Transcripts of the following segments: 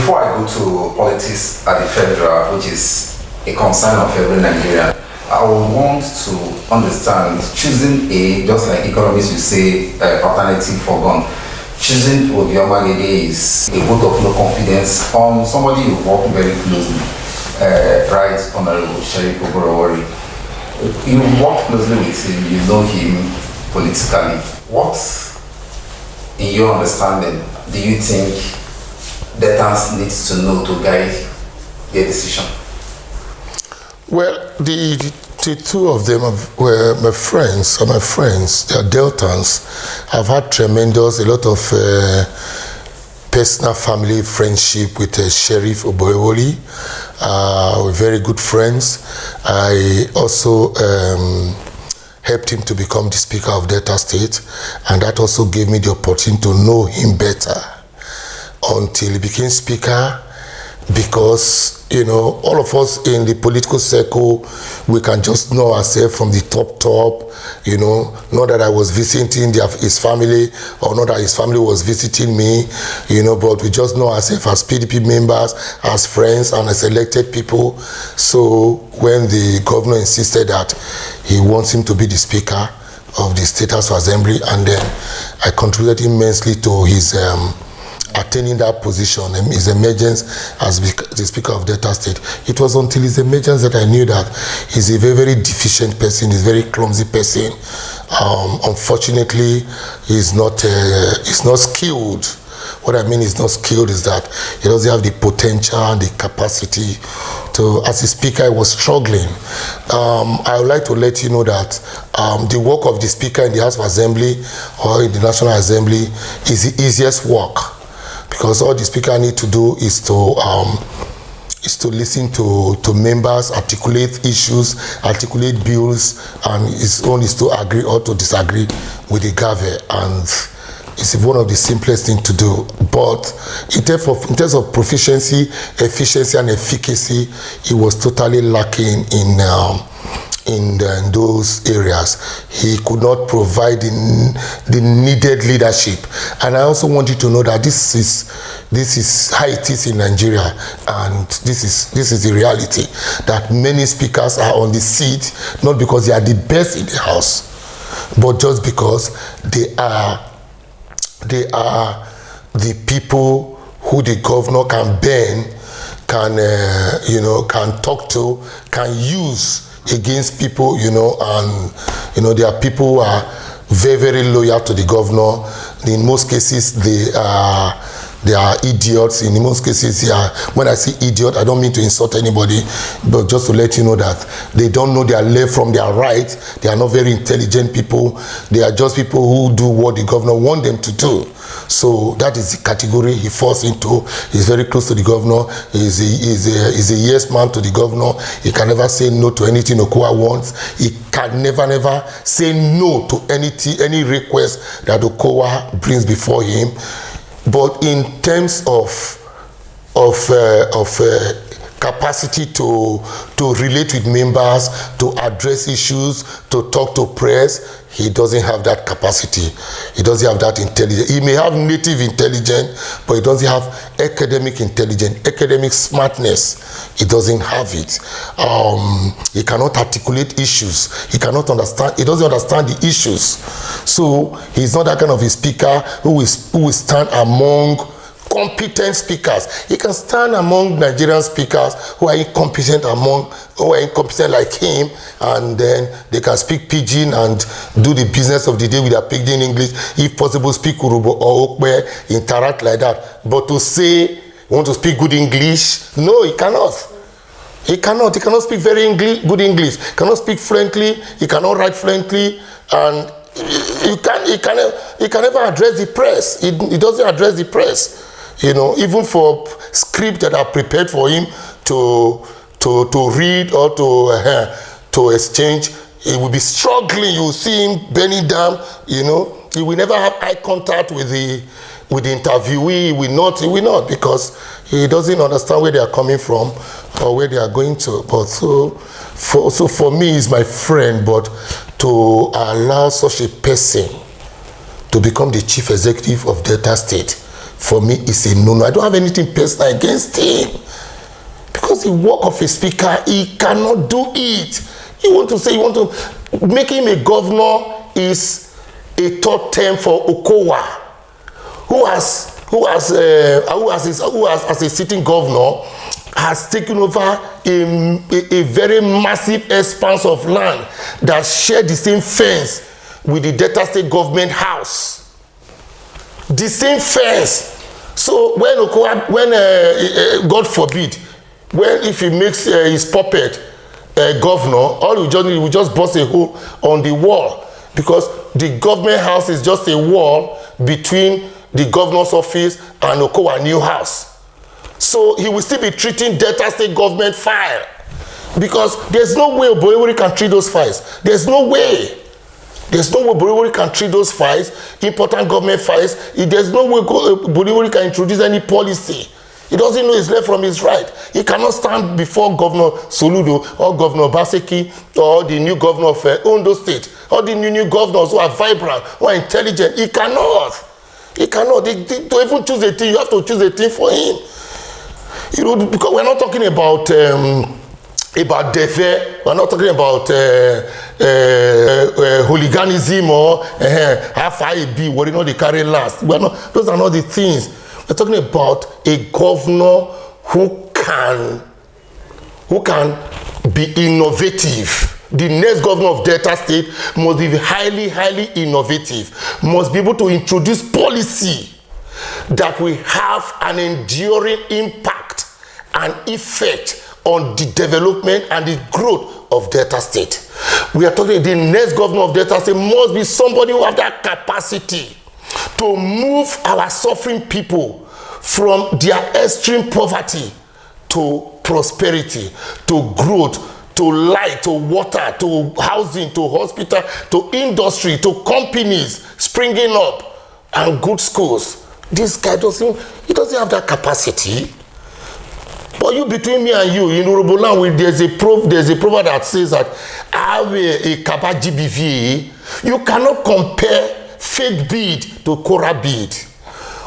Before I go to politics at the federal, which is a concern of every Nigerian, I would want to understand choosing just like economists will say, alternative for gun. Choosing Omo-Agege is a vote of no confidence on somebody you work very closely, right, Honorable Sheriff Ivwurie. You work closely with him, you know him politically. What, in your understanding, do you think debtors needs to know to guide their decision? Well, the two of them were my friends. They are Deltans. I've had a lot of personal family friendship with Sheriff Ivwurie. We're very good friends. I also helped him to become the Speaker of Delta State, and that also gave me the opportunity to know him better until he became Speaker, because, you know, all of us in the political circle, we can just know ourselves from the top, you know, not that I was visiting his family, or not that his family was visiting me, you know, but we just know ourselves as PDP members, as friends, and as elected people. So when the governor insisted that he wants him to be the Speaker of the State House of Assembly, and then I contributed immensely to his attaining that position, his emergence as the Speaker of Delta State. It was until his emergence that I knew that he's a very, very deficient person, he's a very clumsy person. Unfortunately, he's not skilled. What I mean is not skilled is that he doesn't have the potential and the capacity to, as a Speaker, I was struggling. I would like to let you know that the work of the Speaker in the House of Assembly or in the National Assembly is the easiest work, because all the Speaker need to do is to listen to members, articulate issues, articulate bills, and his own is to agree or to disagree with the government, and it's one of the simplest things to do. But in terms of proficiency, efficiency, and efficacy, it was totally lacking in those areas. He could not provide the needed leadership. And I also want you to know that this is how it is in Nigeria, and this is the reality, that many speakers are on the seat not because they are the best in the house, but just because they are the people who the governor can bend, can talk to, can use against people, and there are people who are very, very loyal to the governor. In most cases, they are idiots. In most cases, when I say idiot, I don't mean to insult anybody, but just to let you know that they don't know their left from their right. They are not very intelligent people. They are just people who do what the governor wants them to do. So that is the category he falls into. He's very close to the governor. He's a yes man to the governor. He can never say no to anything Okowa wants. He can never say no to any request that Okowa brings before him. But in terms of capacity to relate with members, to address issues, to talk to press, he doesn't have that capacity. He doesn't have that intelligence. He may have native intelligence, but he doesn't have academic intelligence, academic smartness. He doesn't have it. He cannot articulate issues. He doesn't understand the issues. So he's not that kind of a speaker who will stand among competent speakers. He can stand among Nigerian speakers who are incompetent like him, and then they can speak pidgin and do the business of the day with their pidgin English. If possible, speak Urubo or Okwe, interact like that. But to say, want to speak good English, no, he cannot. He cannot speak good English. He cannot speak fluently. He cannot write fluently, and he can never address the press. He doesn't address the press. Even for scripts that are prepared for him to read or to exchange, he will be struggling. You will see him bending down. He will never have eye contact with the interviewee. He will not, because he doesn't understand where they are coming from or where they are going to. But so for me, he's my friend. But to allow such a person to become the chief executive of Delta State, for me is a no-no. I don't have anything personal against him. Because the work of a speaker, he cannot do it. You want to make him a governor is a third term for Okowa, who as a sitting governor has taken over a very massive expanse of land that share the same fence with the Delta State government house. The same fence. So when Okowa, God forbid, if he makes his puppet governor, all we will just bust a hole on the wall, because the government house is just a wall between the governor's office and Okowa new house. So he will still be treating Delta State government file, because there's no way Omo-Agege can treat those files. There's no way Omo-Agege can treat those files, important government files. There's no way Omo-Agege can introduce any policy. He doesn't know his left from his right. He cannot stand before Governor Soludo or Governor Baseki or the new governor of Ondo State, or the new governors who are vibrant, who are intelligent. He cannot. To even choose a team, you have to choose a team for him. Because we're not talking about Defe, we're not talking about hooliganism or how far it be, what they carry last. Those are not the things. We're talking about a governor who can be innovative. The next governor of Delta State must be highly, highly innovative, must be able to introduce policy that will have an enduring impact and effect on the development and the growth of Delta State. We are talking, the next governor of Delta State must be somebody who has that capacity to move our suffering people from their extreme poverty to prosperity, to growth, to light, to water, to housing, to hospital, to industry, to companies springing up, and good schools. This guy doesn't have that capacity. But you, between me and you, in Urhobo land, there's a proverb that says that a kaba GBV, you cannot compare fake bead to Kora bead.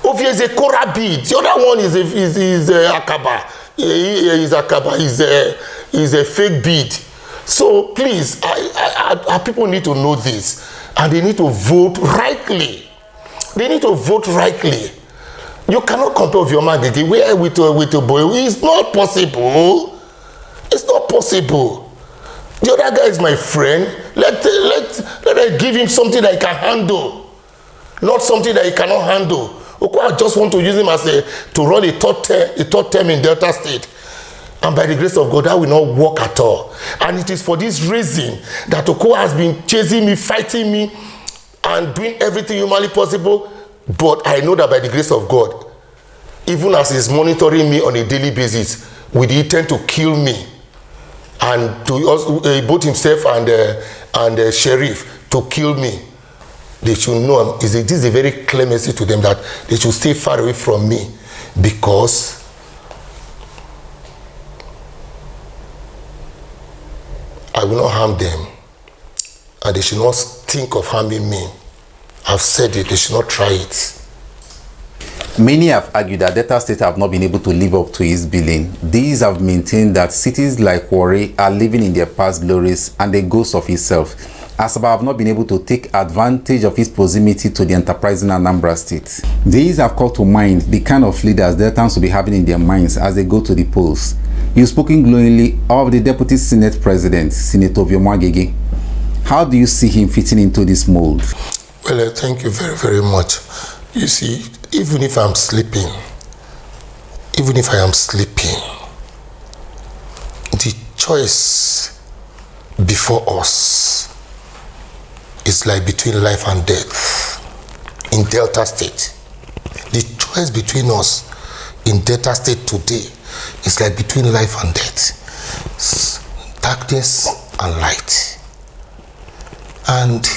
Obviously, is a Kora bead. The other one is Akaba. Is a fake bead. So please, our people need to know this, and they need to vote rightly. They need to vote rightly. You cannot compare with Omo-Agege with a boy. It's not possible. It's not possible. The other guy is my friend. Let us give him something that he can handle, not something that he cannot handle. I just want to use him to run a third term in Delta State. And by the grace of God, that will not work at all. And it is for this reason that Okowa has been chasing me, fighting me, and doing everything humanly possible. But I know that by the grace of God, even as he's monitoring me on a daily basis with the intent to kill me, and to also, both himself and Sheriff to kill me, they should know this is a very clear message to them that they should stay far away from me, because I will not harm them, and they should not think of harming me. I've said it, they should not try it. Many have argued that Delta State have not been able to live up to his billing. These have maintained that cities like Ivwurie are living in their past glories and the ghosts of itself, as Asaba have not been able to take advantage of his proximity to the enterprising Anambra State. These have called to mind the kind of leaders Deltans will be having in their minds as they go to the polls. You've spoken glowingly of the Deputy Senate President, Senator Omo-Agege. How do you see him fitting into this mold? Well, thank you very, very much. You see, even if I am sleeping, the choice before us is like between life and death in Delta State. The choice between us in Delta State today is like between life and death, darkness and light. And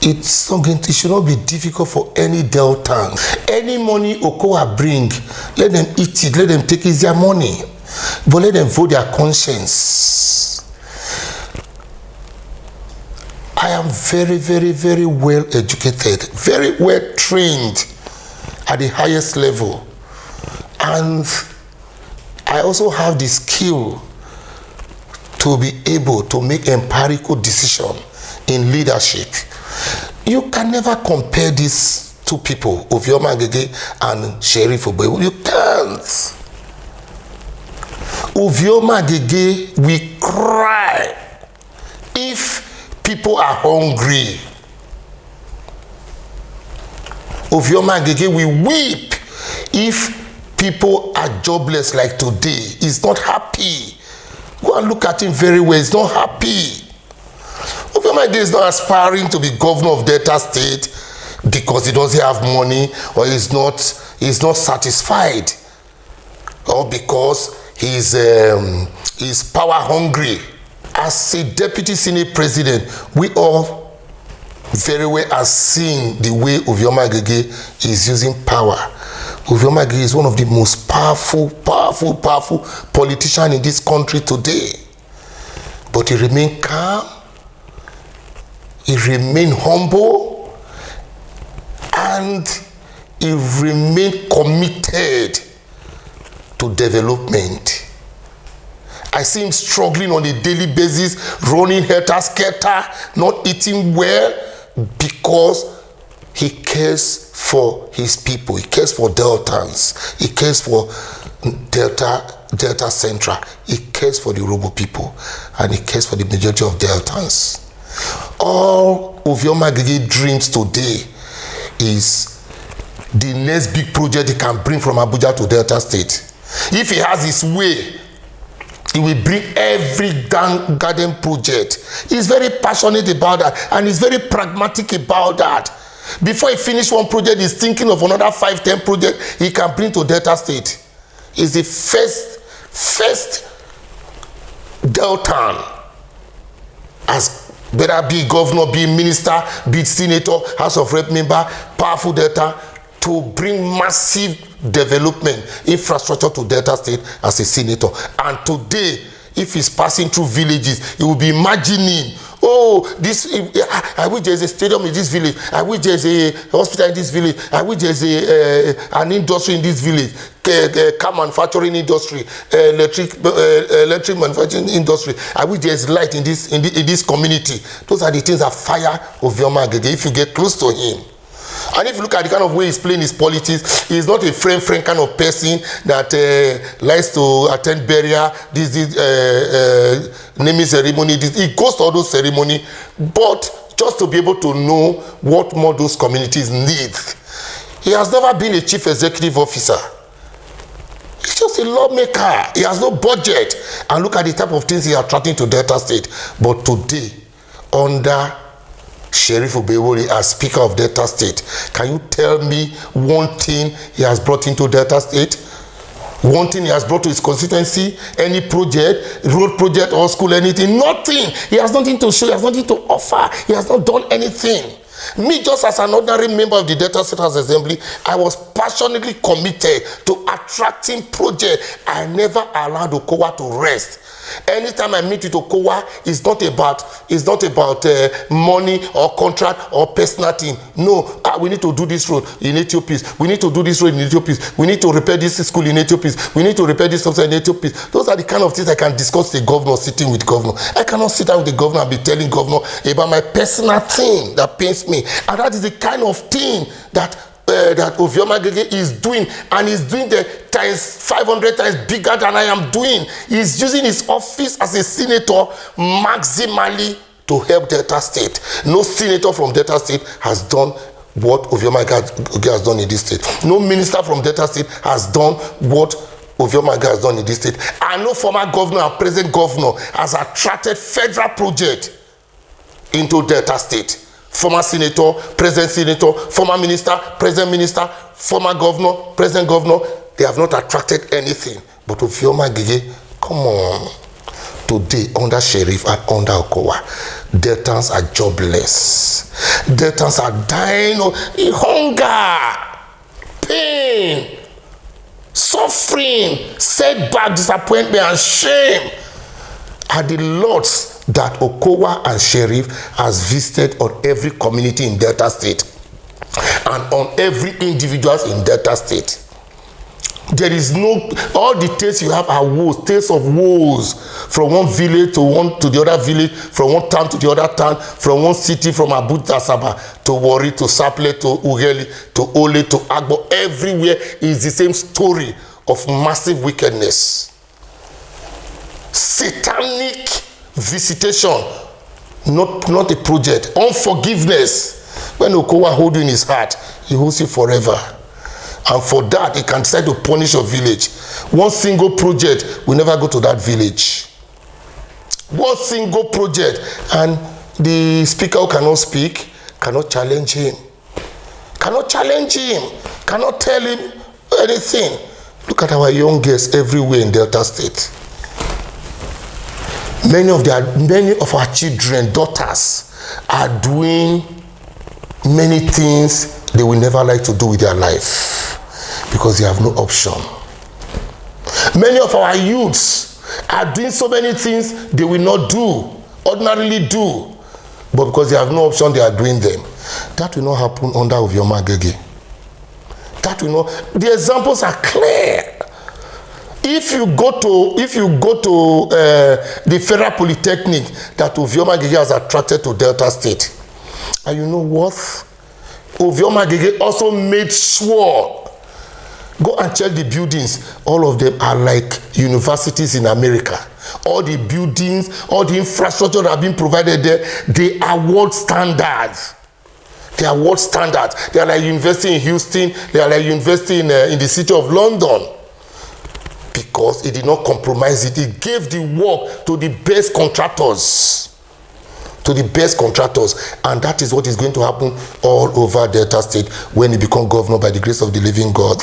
it should not be difficult for any Deltan. Any money Okowa bring, let them eat it, let them take it, it's their money. But let them vote their conscience. I am very, very, very well educated, very well trained. at the highest level. And I also have the skill to be able to make empirical decision in leadership. You can never compare these two people, Omo-Agege and Sheriff Obo. You can't. Omo-Agege will cry if people are hungry. Omo-Agege will weep if people are jobless like today. He's not happy. Go and look at him very well. He's not happy. Omo-Agege is not aspiring to be governor of Delta State because he doesn't have money, or he's not satisfied, or because he's power hungry. As a deputy senate president, we all very well are seeing the way Omo-Agege is using power. Ivwurie is one of the most powerful politicians in this country today. But he remained calm, he remained humble, and he remained committed to development. I see him struggling on a daily basis, running helter-skelter, not eating well, because he cares for his people. He cares for Deltans. He cares for Delta Central. He cares for the Robo people. And he cares for the majority of Deltans. All of Omo-Agege dreams today is the next big project he can bring from Abuja to Delta State. If he has his way, he will bring every garden project. He's very passionate about that, and he's very pragmatic about that. Before he finishes one project, he's thinking of another 5-10 projects he can bring to Delta State. He's the first Deltan, as better be governor, be minister, be senator, House of Rep member, powerful Delta, to bring massive development, infrastructure to Delta State as a senator. And today, if he's passing through villages, he will be imagining, oh, I wish there's a stadium in this village. I wish there's a hospital in this village. I wish there's an industry in this village, car manufacturing industry, electric manufacturing industry. I wish there's light in this community. Those are the things that fire Omo-Agege if you get close to him. And if you look at the kind of way he's playing his politics, he's not a friend kind of person that likes to attend burial, naming ceremony. He goes to all those ceremonies, but just to be able to know what more those communities need. He has never been a chief executive officer. He's just a lawmaker. He has no budget. And look at the type of things he is attracting to Delta State. But today, under Sheriff Ivwurie as Speaker of Delta State, can you tell me one thing he has brought into Delta State? One thing he has brought to his constituency? Any project, road project or school, anything? Nothing. He has nothing to show. He has nothing to offer. He has not done anything. Me, just as an ordinary member of the Delta State House Assembly, I was passionately committed to attracting projects. I never allowed Okowa to rest. Anytime I meet with Okowa, it's not about money or contract or personal thing. No, we need to do this road in Ethiopia. We need to do this road in Ethiopia. We need to repair this school in Ethiopia. We need to repair this something in Ethiopia. Those are the kind of things I can discuss with the governor, sitting with governor. I cannot sit down with the governor and be telling governor about my personal thing that pains me. And that is the kind of thing that Omo-Agege is doing, and he's doing the times 500 times bigger than I am doing. He's using his office as a senator maximally to help Delta State. No senator from Delta State has done what Omo-Agege has done in this state. No minister from Delta State has done what Omo-Agege has done in this state. And no former governor and present governor has attracted federal project into Delta State. Former senator, former minister, present minister, former governor, present governor, they have not attracted anything. But Omo-Agege, come on. Today, under Sheriff and under Okowa, Deltans are jobless. Deltans are dying of hunger, pain, suffering, setback, disappointment, and shame are the lots that Okowa and Sheriff has visited on every community in Delta State. and on every individual in Delta State. There is no, all the tales you have are woes, tales of woes, from one village to the other village, from one town to the other town, from one city, from Abuja to Asaba, to Warri, to Saple, to Ughelli, to Ole, to Agbo. Everywhere is the same story of massive wickedness. Satanic visitation, not a project. Unforgiveness. When Okowa holds you in his heart, he holds you forever. And for that, he can decide to punish your village. One single project will never go to that village. One single project. And the speaker who cannot speak cannot challenge him. Cannot challenge him. Cannot tell him anything. Look at our young girls everywhere in Delta State. Many of our children, daughters, are doing many things they will never like to do with their life, because they have no option. Many of our youths are doing so many things they will not do, ordinarily do, but because they have no option, they are doing them. That will not happen under Omo-Agege. That will not. The examples are clear. If you go to the Federal Polytechnic that Omo-Agege has attracted to Delta State, and you know what? Omo-Agege also made sure, go and check the buildings. All of them are like universities in America. All the buildings, all the infrastructure that have been provided there, they are world standards. They are world standards. They are like university in Houston. They are like university in the city of London. Because it did not compromise it. It gave the work to the best contractors. To the best contractors. And that is what is going to happen all over Delta State when he becomes governor by the grace of the living God.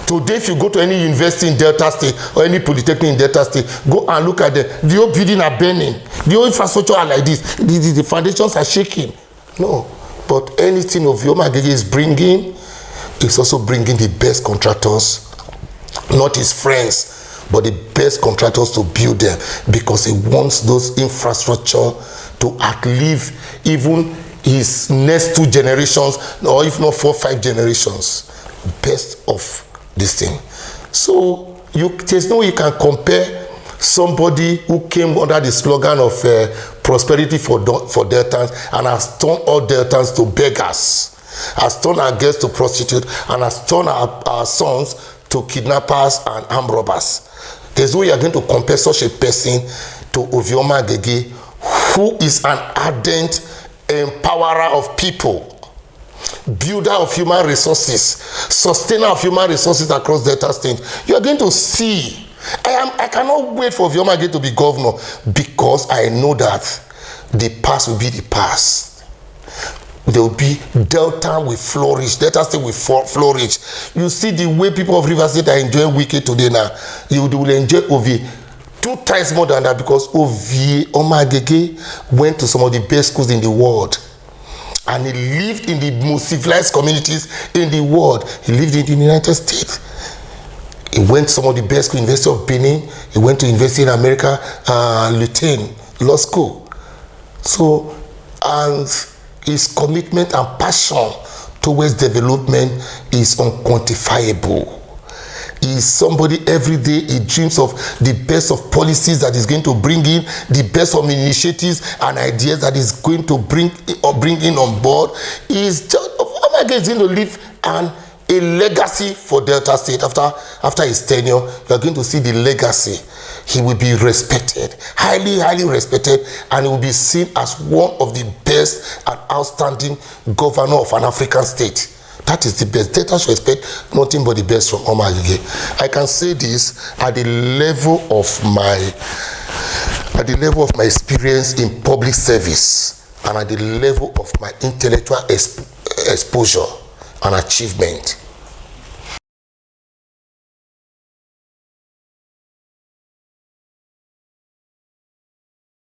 Today, if you go to any university in Delta State or any polytechnic in Delta State, go and look at them. The old buildings are burning. The old infrastructure are like this. The foundations are shaking. No. But anything of Omo-Agege is bringing, is also bringing the best contractors, not his friends, but the best contractors to build them, because he wants those infrastructure to outlive even his next 2 generations, or if not 4 or 5 generations. Best of this thing. So there's no way you can compare somebody who came under the slogan of prosperity for Deltans and has turned all Deltans to beggars, has turned our girls to prostitutes, and has turned our sons to kidnappers and armed robbers. There's no way you're going to compare such a person to Omo-Agege, who is an ardent empowerer of people, builder of human resources, sustainer of human resources across Delta State. You are going to see. I cannot wait for Ivwurie to be governor, because I know that the past will be the past. There will be Delta will flourish. Delta State will flourish. You see the way people of Rivers State are enjoying Wike today now. You will enjoy Ovi 2 times more than that, because Omo-Agege went to some of the best schools in the world. And he lived in the most civilized communities in the world. He lived in the United States. He went to some of the best schools, University of Benin. He went to University in America, Lutheran Law School. So, and his commitment and passion towards development is unquantifiable. He is somebody every day, he dreams of the best of policies that is going to bring in, the best of initiatives and ideas that is going to bring in on board. He is just, Omo-Agege is going to leave a legacy for Delta State. After his tenure, you are going to see the legacy. He will be respected, highly, highly respected, and he will be seen as one of the best and outstanding governor of an African state. That is the best. Delta should expect nothing but the best from Omo-Agege. I can say this at the level of my experience in public service, and at the level of my intellectual exposure and achievement.